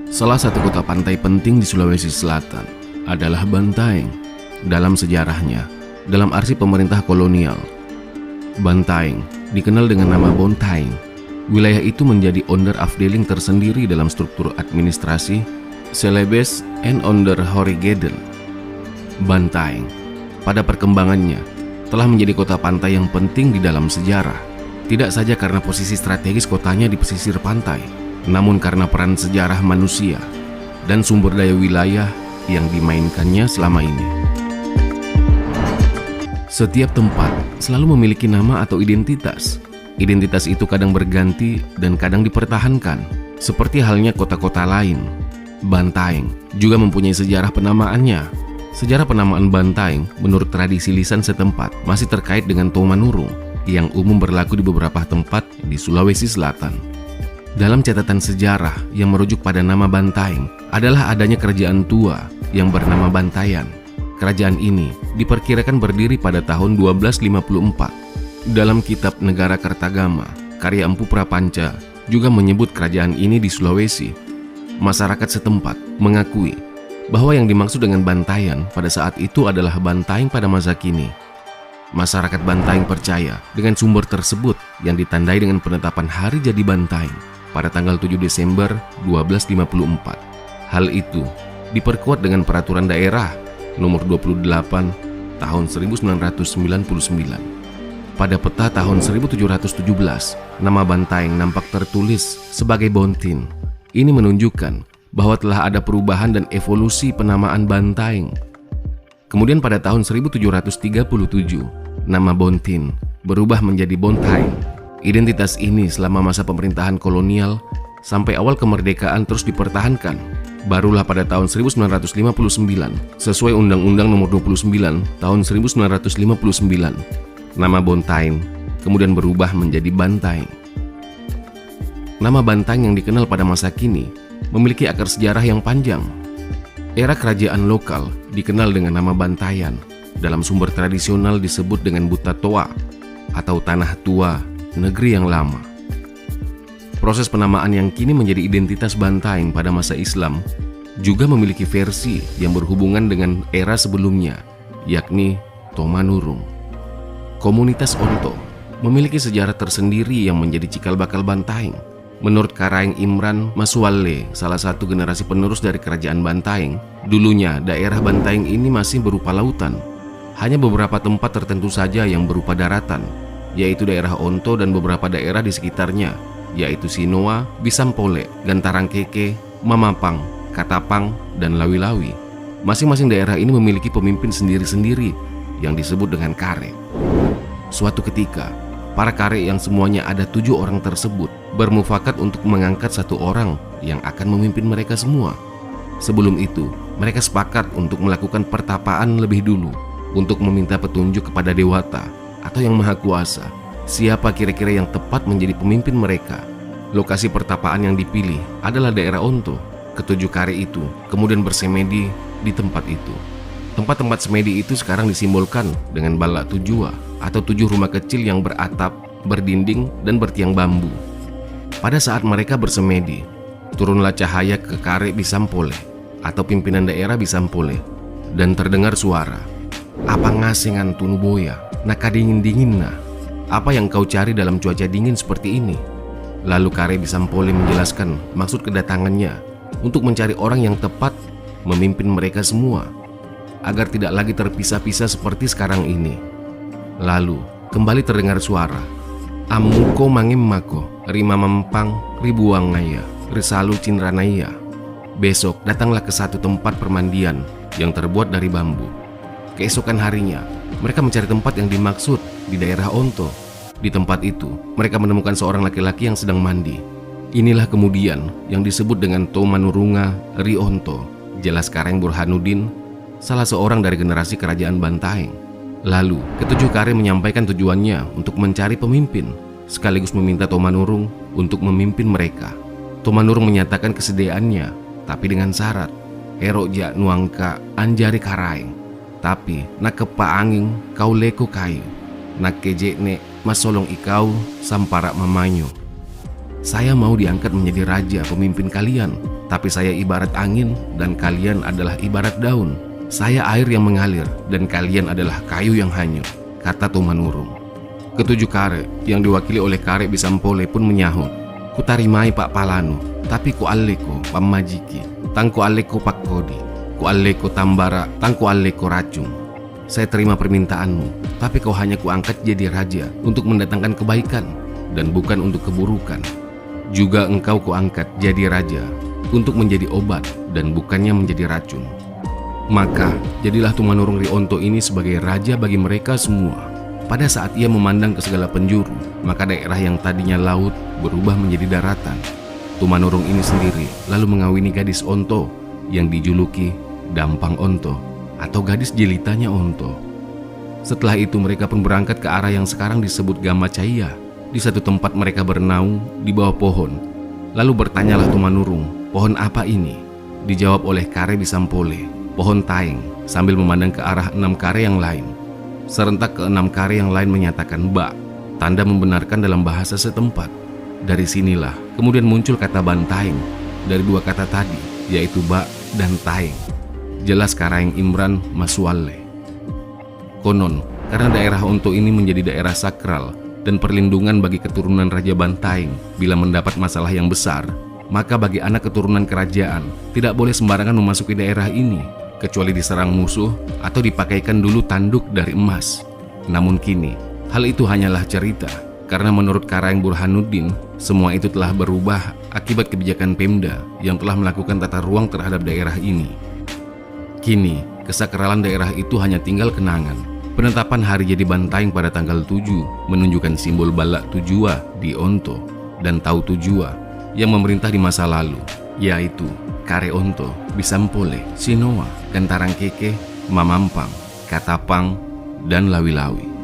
Salah satu kota pantai penting di Sulawesi Selatan adalah Bantaeng. Dalam sejarahnya, dalam arsip pemerintah kolonial, Bantaeng dikenal dengan nama Bontaeng. Wilayah itu menjadi onderafdeling tersendiri dalam struktur administrasi Celebes en Onderhorigeden. Bantaeng pada perkembangannya telah menjadi kota pantai yang penting di dalam sejarah, tidak saja karena posisi strategis kotanya di pesisir pantai, namun karena peran sejarah manusia dan sumber daya wilayah yang dimainkannya selama ini. Setiap tempat selalu memiliki nama atau identitas. Identitas itu kadang berganti dan kadang dipertahankan, seperti halnya kota-kota lain. Bantaeng juga mempunyai sejarah penamaannya. Sejarah penamaan Bantaeng menurut tradisi lisan setempat masih terkait dengan Tomanurung yang umum berlaku di beberapa tempat di Sulawesi Selatan. Dalam catatan sejarah yang merujuk pada nama Bantaeng adalah adanya kerajaan tua yang bernama Bantayan. Kerajaan ini diperkirakan berdiri pada tahun 1254. Dalam kitab Negara Kertagama, karya Empu Prapanca juga menyebut kerajaan ini di Sulawesi. Masyarakat setempat mengakui bahwa yang dimaksud dengan Bantayan pada saat itu adalah Bantaeng pada masa kini. Masyarakat Bantaeng percaya dengan sumber tersebut yang ditandai dengan penetapan hari jadi Bantaeng pada tanggal 7 Desember 1254. Hal itu diperkuat dengan peraturan daerah nomor 28 tahun 1999. Pada peta tahun 1717, nama Bantaeng nampak tertulis sebagai Bontin. Ini menunjukkan bahwa telah ada perubahan dan evolusi penamaan Bantaeng. Kemudian pada tahun 1737, nama Bontin berubah menjadi Bontaeng. Identitas ini selama masa pemerintahan kolonial sampai awal kemerdekaan terus dipertahankan. Barulah pada tahun 1959, sesuai Undang-Undang Nomor 29 tahun 1959, nama Bontaeng kemudian berubah menjadi Bantaeng. Nama Bantaeng yang dikenal pada masa kini memiliki akar sejarah yang panjang. Era kerajaan lokal dikenal dengan nama Bantayan. Dalam sumber tradisional disebut dengan Butatoa atau Tanah Tua, negeri yang lama. Proses penamaan yang kini menjadi identitas Bantaeng pada masa Islam juga memiliki versi yang berhubungan dengan era sebelumnya, yakni Tomanurung. Komunitas Onto memiliki sejarah tersendiri yang menjadi cikal bakal Bantaeng. Menurut Karaeng Imran Masualle, salah satu generasi penerus dari kerajaan Bantaeng, dulunya daerah Bantaeng ini masih berupa lautan. Hanya beberapa tempat tertentu saja yang berupa daratan, yaitu daerah Onto dan beberapa daerah di sekitarnya, yaitu Sinoa, Bisampole, Gantarangkeke, Mamapang, Katapang, dan Lawi-Lawi. Masing-masing daerah ini memiliki pemimpin sendiri-sendiri yang disebut dengan kare. Suatu ketika, para kare yang semuanya ada 7 orang tersebut bermufakat untuk mengangkat 1 orang yang akan memimpin mereka semua. Sebelum itu, mereka sepakat untuk melakukan pertapaan lebih dulu untuk meminta petunjuk kepada Dewata atau Yang Maha Kuasa. Siapa kira-kira yang tepat menjadi pemimpin mereka? Lokasi pertapaan yang dipilih adalah daerah Onto. Ketujuh kare itu kemudian bersemedi di tempat itu. Tempat-tempat semedi itu sekarang disimbolkan dengan bala tujua atau 7 rumah kecil yang beratap, berdinding, dan bertiang bambu. Pada saat mereka bersemedi, turunlah cahaya ke kare Bisampole atau pimpinan daerah Bisampole, dan terdengar suara, "Apa ngasengan tunuboya, nakadingin-dingin nah? Apa yang kau cari dalam cuaca dingin seperti ini?" Lalu kare Bisampole menjelaskan maksud kedatangannya untuk mencari orang yang tepat memimpin mereka semua, agar tidak lagi terpisah-pisah seperti sekarang ini. Lalu kembali terdengar suara, "Amuko mangemmako, rima mempang, ribuangaya, risalu cinranaya." Besok datanglah ke satu tempat permandian yang terbuat dari bambu. Keesokan harinya, mereka mencari tempat yang dimaksud di daerah Onto. Di tempat itu, mereka menemukan seorang laki-laki yang sedang mandi. Inilah kemudian yang disebut dengan Tomanurunga Rionto, jelas Karaeng Burhanuddin, salah seorang dari generasi kerajaan Bantaeng. Lalu, ketujuh kare menyampaikan tujuannya untuk mencari pemimpin, sekaligus meminta Tomanurung untuk memimpin mereka. Tomanurung menyatakan kesediaannya, tapi dengan syarat, "Eroja nuangka anjari Karaeng, tapi nakepa angin kau leko kayu, nakejekne masolong ikau sampara mamanyo." Saya mau diangkat menjadi raja pemimpin kalian, Tapi saya ibarat angin dan kalian adalah ibarat daun. Saya air yang mengalir dan kalian adalah kayu yang hanyut, kata Tumanurung. Ketujuh kare yang diwakili oleh Kare Bisampole pun menyahut, "Kutarimai Pak Palanu, tapi ku aleko pamajiki, tang ku aleko pakkodi, ku aleko tambara, tang ku aleko racung. Saya terima permintaanmu, tapi kau hanya kuangkat jadi raja untuk mendatangkan kebaikan dan bukan untuk keburukan. Juga engkau kuangkat jadi raja untuk menjadi obat dan bukannya menjadi racun." Maka jadilah Tumanurung Rionto ini sebagai raja bagi mereka semua. Pada saat ia memandang ke segala penjuru, maka daerah yang tadinya laut berubah menjadi daratan. Tumanurung ini sendiri lalu mengawini gadis Onto yang dijuluki Dampang Onto atau gadis jelitanya Onto. Setelah itu mereka pun berangkat ke arah yang sekarang disebut Gamacaya. Di satu tempat mereka bernaung di bawah pohon. Lalu bertanyalah Tumanurung, "Pohon apa ini?" Dijawab oleh Kare Bisampole, "Pohon taeng," sambil memandang ke arah 6 kare yang lain. Serentak ke-6 kare yang lain menyatakan "Ba", tanda membenarkan dalam bahasa setempat. Dari sinilah kemudian muncul kata bantaeng dari 2 kata tadi, yaitu ba dan taeng. Jelas Karaeng Imran Masualle. Konon, karena daerah Onto ini menjadi daerah sakral dan perlindungan bagi keturunan Raja Bantaeng bila mendapat masalah yang besar, maka bagi anak keturunan kerajaan tidak boleh sembarangan memasuki daerah ini, kecuali diserang musuh atau dipakaikan dulu tanduk dari emas. Namun kini, hal itu hanyalah cerita, karena menurut Karaeng Burhanuddin, semua itu telah berubah akibat kebijakan Pemda yang telah melakukan tata ruang terhadap daerah ini. Kini, kesakralan daerah itu hanya tinggal kenangan. Penetapan hari jadi Bantaeng pada tanggal 7 menunjukkan simbol Balak Tujua di Onto dan Tau Tujua yang memerintah di masa lalu, yaitu Kare Onto, Bisampole, Sinoa, Kentarang Keke, Mamampang, Katapang, dan Lawi-Lawi.